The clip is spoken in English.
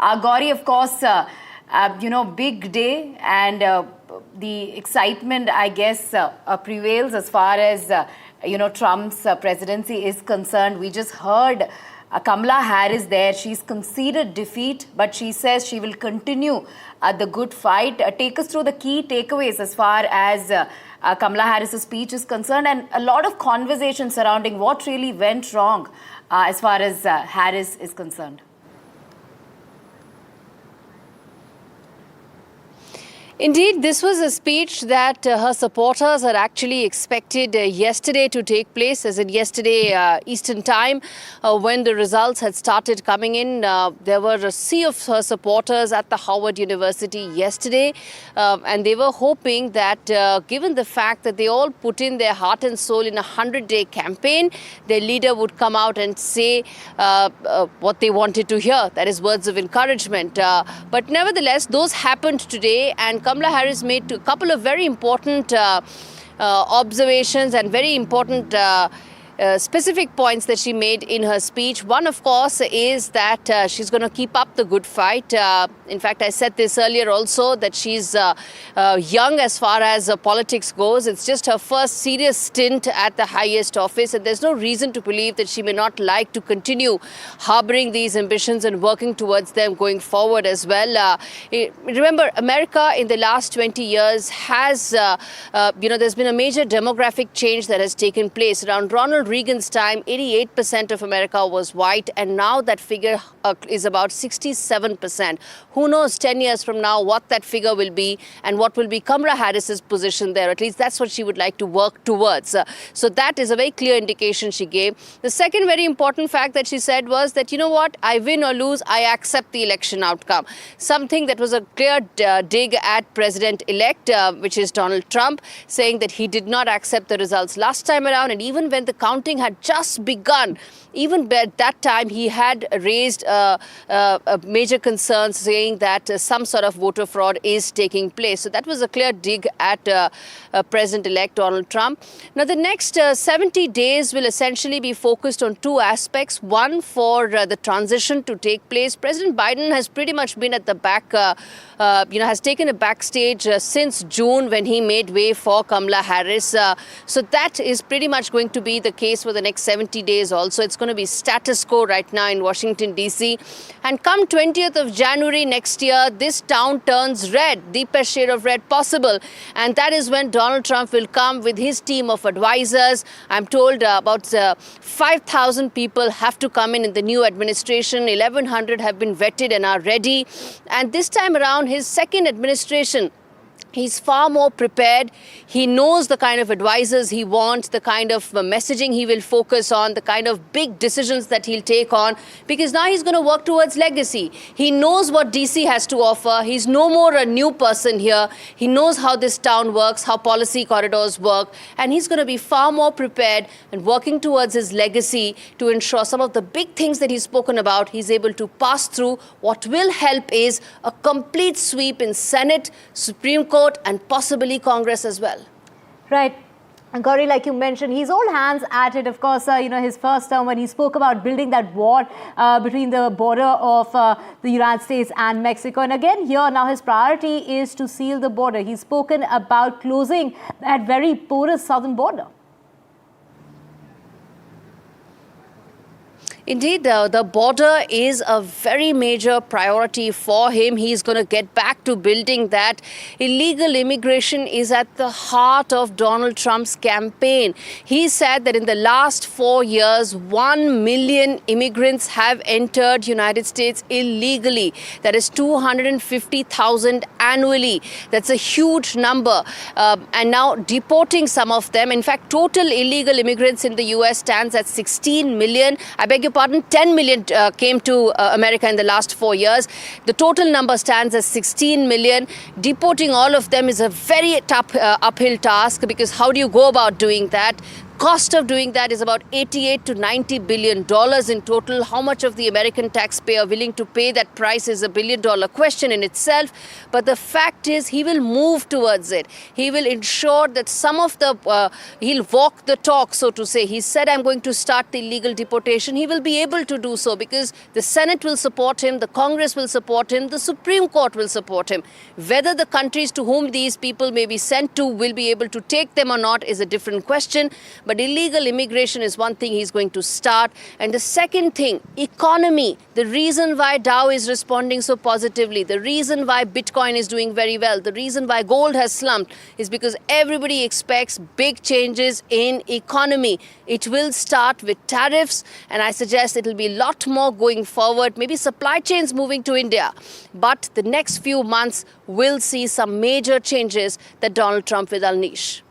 Gaurie, of course, big day, and the excitement, I guess, prevails as far as, Trump's presidency is concerned. We just heard Kamala Harris there. She's conceded defeat, but she says she will continue the good fight. Take us through the key takeaways as far as Kamala Harris's speech is concerned, and a lot of conversation surrounding what really went wrong as far as Harris is concerned. Indeed, this was a speech that her supporters had actually expected yesterday to take place, as in yesterday Eastern time, when the results had started coming in. There were a sea of her supporters at the Howard University yesterday, and they were hoping that given the fact that they all put in their heart and soul in a 100-day campaign, their leader would come out and say what they wanted to hear, that is words of encouragement. But nevertheless, those happened today, and Kamala Harris made a couple of very important observations and very important specific points that she made in her speech. One, of course, is that she's going to keep up the good fight. In fact, I said this earlier also, that she's young as far as politics goes. It's just her first serious stint at the highest office, and there's no reason to believe that she may not like to continue harboring these ambitions and working towards them going forward as well. Remember, America in the last 20 years has, there's been a major demographic change that has taken place. Around Ronald Reagan's time, 88% of America was white, and now that figure is about 67%. Who knows 10 years from now what that figure will be and what will be Kamala Harris's position there. At least that's what she would like to work towards. So that is a very clear indication she gave. The second very important fact that she said was that, you know what, I win or lose, I accept the election outcome. Something that was a clear dig at President-elect, which is Donald Trump, saying that he did not accept the results last time around, and even when the counting had just begun, even at that time he had raised a major concern, saying that some sort of voter fraud is taking place. So that was a clear dig at President-elect Donald Trump. Now the next 70 days will essentially be focused on two aspects. One, for the transition to take place. President Biden has pretty much been at the back, has taken a backstage since June when he made way for Kamala Harris. So that is pretty much going to be the case for the next 70 days also. It's going to be status quo right now in Washington, D.C. And come 20th of January next year, this town turns red, deepest shade of red possible. And that is when Donald Trump will come with his team of advisors. I'm told about 5,000 people have to come in the new administration. 1,100 have been vetted and are ready. And this time around, his second administration, he's far more prepared. He knows the kind of advisors he wants, the kind of messaging he will focus on, the kind of big decisions that he'll take on, because now he's going to work towards legacy. He knows what DC has to offer. He's no more a new person here. He knows how this town works, how policy corridors work, and he's going to be far more prepared and working towards his legacy to ensure some of the big things that he's spoken about, he's able to pass through. What will help is a complete sweep in Senate, Supreme Court, and possibly Congress as well. Right. And Gaurie, like you mentioned, he's all hands at it. Of course, his first term when he spoke about building that wall between the border of the United States and Mexico. And again, here now his priority is to seal the border. He's spoken about closing that very porous southern border. Indeed, the border is a very major priority for him. He's going to get back to building that. Illegal immigration is at the heart of Donald Trump's campaign. He said that in the last 4 years, 1 million immigrants have entered United States illegally. That is 250,000 annually. That's a huge number. And now deporting some of them. In fact, total illegal immigrants in the U.S. stands at 16 million. I beg your pardon, 10 million came to America in the last 4 years. The total number stands at 16 million. Deporting all of them is a very tough uphill task, because how do you go about doing that? cost of doing that is about $88 to $90 billion in total. How much of the American taxpayer willing to pay that price is a billion-dollar question in itself. But the fact is, he will move towards it. He will ensure that some of the, he'll walk the talk, so to say. He said, I'm going to start the illegal deportation. He will be able to do so because the Senate will support him, the Congress will support him, the Supreme Court will support him. Whether the countries to whom these people may be sent to will be able to take them or not is a different question. But illegal immigration is one thing he's going to start. And the second thing, economy. The reason why Dow is responding so positively, the reason why Bitcoin is doing very well, the reason why gold has slumped is because everybody expects big changes in economy. It will start with tariffs, and I suggest it will be a lot more going forward, maybe supply chains moving to India. But the next few months will see some major changes that Donald Trump will unleash.